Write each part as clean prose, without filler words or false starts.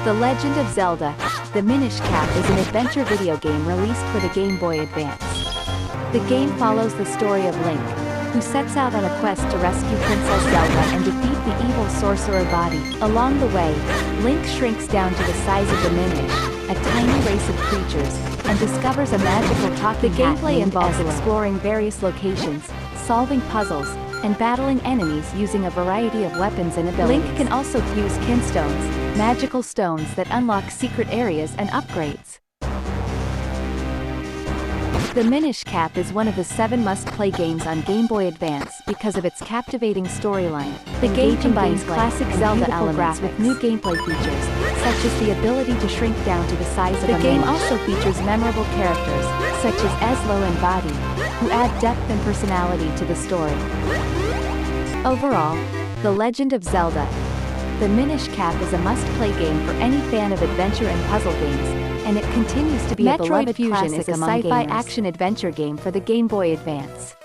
The Legend of Zelda: The Minish Cap is an adventure video game released for the Game Boy Advance. The game follows the story of Link, who sets out on a quest to rescue Princess Zelda and defeat the evil sorcerer Body. Along the way, Link shrinks down to the size of the Minish, a tiny race of creatures, and discovers a magical talking hat. The gameplay involves exploring various locations, solving puzzles, and battling enemies using a variety of weapons and abilities. Link can also fuse kinstones, magical stones that unlock secret areas and upgrades. The Minish Cap is one of the 7 must-play games on Game Boy Advance because of its captivating storyline. The game combines classic Zelda elements with new gameplay features, such as the ability to shrink down to the size of a Minish. The game also features memorable characters, such as Eslo and Badi, who add depth and personality to the story. Overall, The Legend of Zelda: The Minish Cap is a must-play game for any fan of adventure and puzzle games, and it continues to be a beloved classic is a sci-fi action-adventure game for the Game Boy Advance.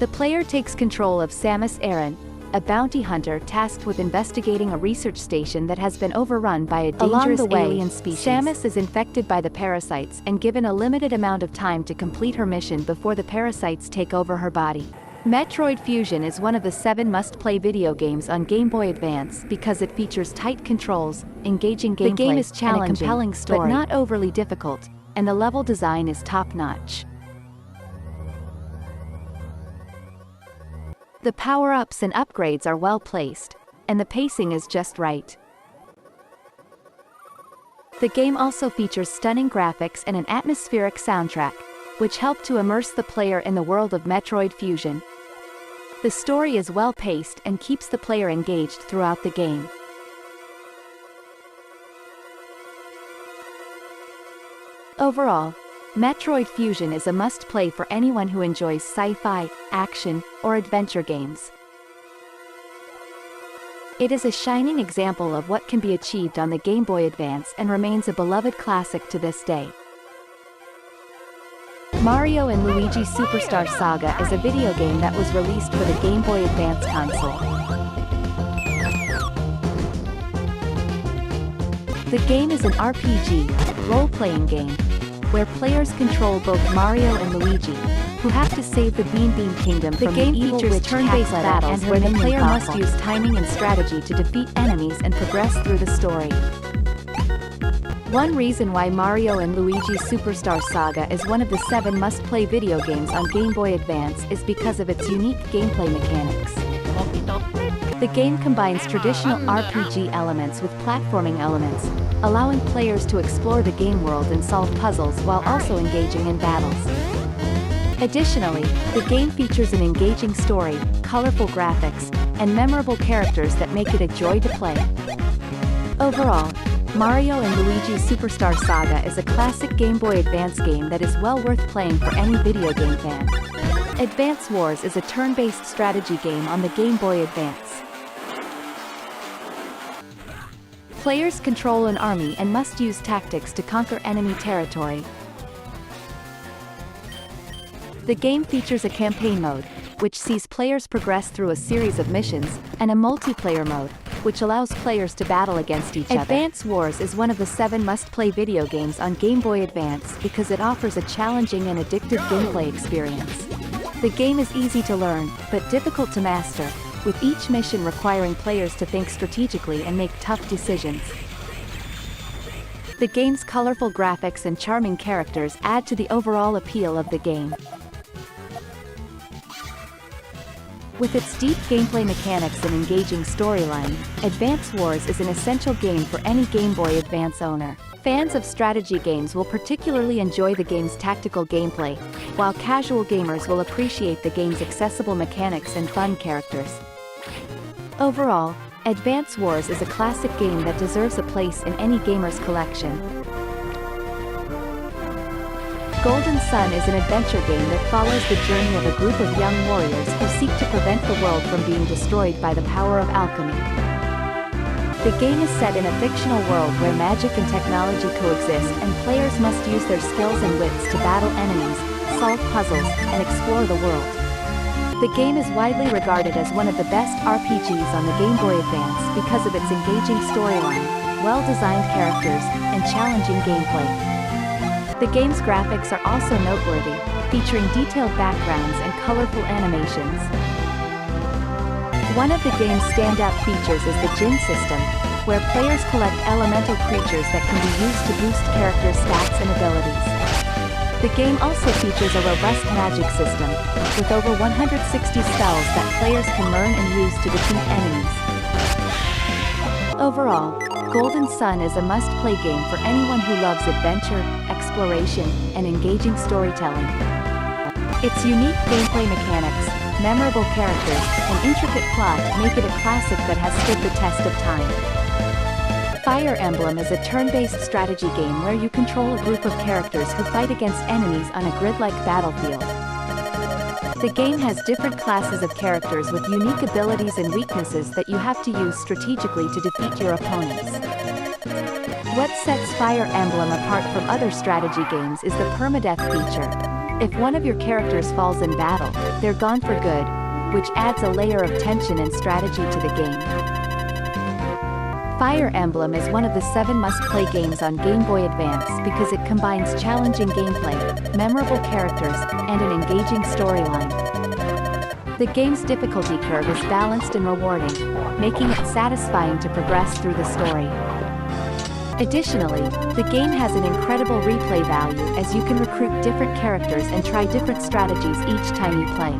The player takes control of Samus Aran, a bounty hunter tasked with investigating a research station that has been overrun by a dangerous alien species. Samus is infected by the parasites and given a limited amount of time to complete her mission before the parasites take over her body. Metroid Fusion is one of the 7 must-play video games on Game Boy Advance because it features tight controls, engaging gameplay, the game is challenging, and a compelling story, but not overly difficult, and the level design is top-notch. The power-ups and upgrades are well-placed, and the pacing is just right. The game also features stunning graphics and an atmospheric soundtrack, which help to immerse the player in the world of Metroid Fusion. The story is well-paced and keeps the player engaged throughout the game. Overall, Metroid Fusion is a must-play for anyone who enjoys sci-fi, action, or adventure games. It is a shining example of what can be achieved on the Game Boy Advance and remains a beloved classic to this day. Mario & Luigi Superstar Saga is a video game that was released for the Game Boy Advance console. The game is an RPG, role-playing game, where players control both Mario and Luigi, who have to save the Bean Bean Kingdom from the evil witch. The game features turn-based battles where the player must use timing and strategy to defeat enemies and progress through the story. One reason why Mario & Luigi Superstar Saga is one of the 7 must-play video games on Game Boy Advance is because of its unique gameplay mechanics. The game combines traditional RPG elements with platforming elements, allowing players to explore the game world and solve puzzles while also engaging in battles. Additionally, the game features an engaging story, colorful graphics, and memorable characters that make it a joy to play. Overall, Mario & Luigi Superstar Saga is a classic Game Boy Advance game that is well worth playing for any video game fan. Advance Wars is a turn-based strategy game on the Game Boy Advance. Players control an army and must use tactics to conquer enemy territory. The game features a campaign mode, which sees players progress through a series of missions, and a multiplayer mode, which allows players to battle against each other. Advance Wars is one of the 7 must-play video games on Game Boy Advance because it offers a challenging and addictive gameplay experience. The game is easy to learn, but difficult to master, with each mission requiring players to think strategically and make tough decisions. The game's colorful graphics and charming characters add to the overall appeal of the game. With its deep gameplay mechanics and engaging storyline, Advance Wars is an essential game for any Game Boy Advance owner. Fans of strategy games will particularly enjoy the game's tactical gameplay, while casual gamers will appreciate the game's accessible mechanics and fun characters. Overall, Advance Wars is a classic game that deserves a place in any gamer's collection. Golden Sun is an adventure game that follows the journey of a group of young warriors who seek to prevent the world from being destroyed by the power of alchemy. The game is set in a fictional world where magic and technology coexist, and players must use their skills and wits to battle enemies, solve puzzles, and explore the world. The game is widely regarded as one of the best RPGs on the Game Boy Advance because of its engaging storyline, well-designed characters, and challenging gameplay. The game's graphics are also noteworthy, featuring detailed backgrounds and colorful animations. One of the game's standout features is the Djinn system, where players collect elemental creatures that can be used to boost characters' stats and abilities. The game also features a robust magic system, with over 160 spells that players can learn and use to defeat enemies. Overall, Golden Sun is a must-play game for anyone who loves adventure, exploration, and engaging storytelling. Its unique gameplay mechanics, memorable characters, and intricate plot make it a classic that has stood the test of time. Fire Emblem is a turn-based strategy game where you control a group of characters who fight against enemies on a grid-like battlefield. The game has different classes of characters with unique abilities and weaknesses that you have to use strategically to defeat your opponents. What sets Fire Emblem apart from other strategy games is the permadeath feature. If one of your characters falls in battle, they're gone for good, which adds a layer of tension and strategy to the game. Fire Emblem is one of the 7 must-play games on Game Boy Advance because it combines challenging gameplay, memorable characters, and an engaging storyline. The game's difficulty curve is balanced and rewarding, making it satisfying to progress through the story. Additionally, the game has an incredible replay value as you can recruit different characters and try different strategies each time you play.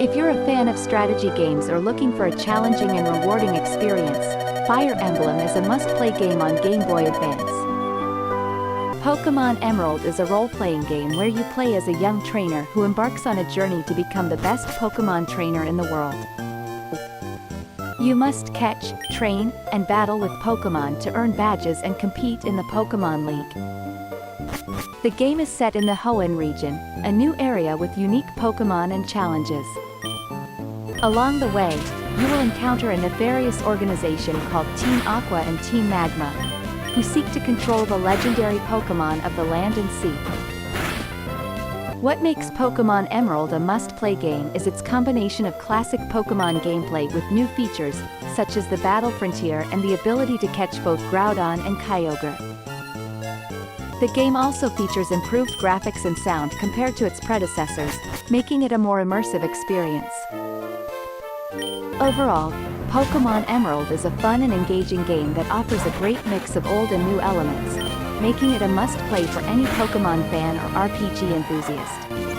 If you're a fan of strategy games or looking for a challenging and rewarding experience, Fire Emblem is a must-play game on Game Boy Advance. Pokémon Emerald is a role-playing game where you play as a young trainer who embarks on a journey to become the best Pokémon trainer in the world. You must catch, train, and battle with Pokémon to earn badges and compete in the Pokémon League. The game is set in the Hoenn region, a new area with unique Pokémon and challenges. Along the way, you will encounter a nefarious organization called Team Aqua and Team Magma, who seek to control the legendary Pokémon of the land and sea. What makes Pokémon Emerald a must-play game is its combination of classic Pokémon gameplay with new features, such as the Battle Frontier and the ability to catch both Groudon and Kyogre. The game also features improved graphics and sound compared to its predecessors, making it a more immersive experience. Overall, Pokémon Emerald is a fun and engaging game that offers a great mix of old and new elements, making it a must-play for any Pokémon fan or RPG enthusiast.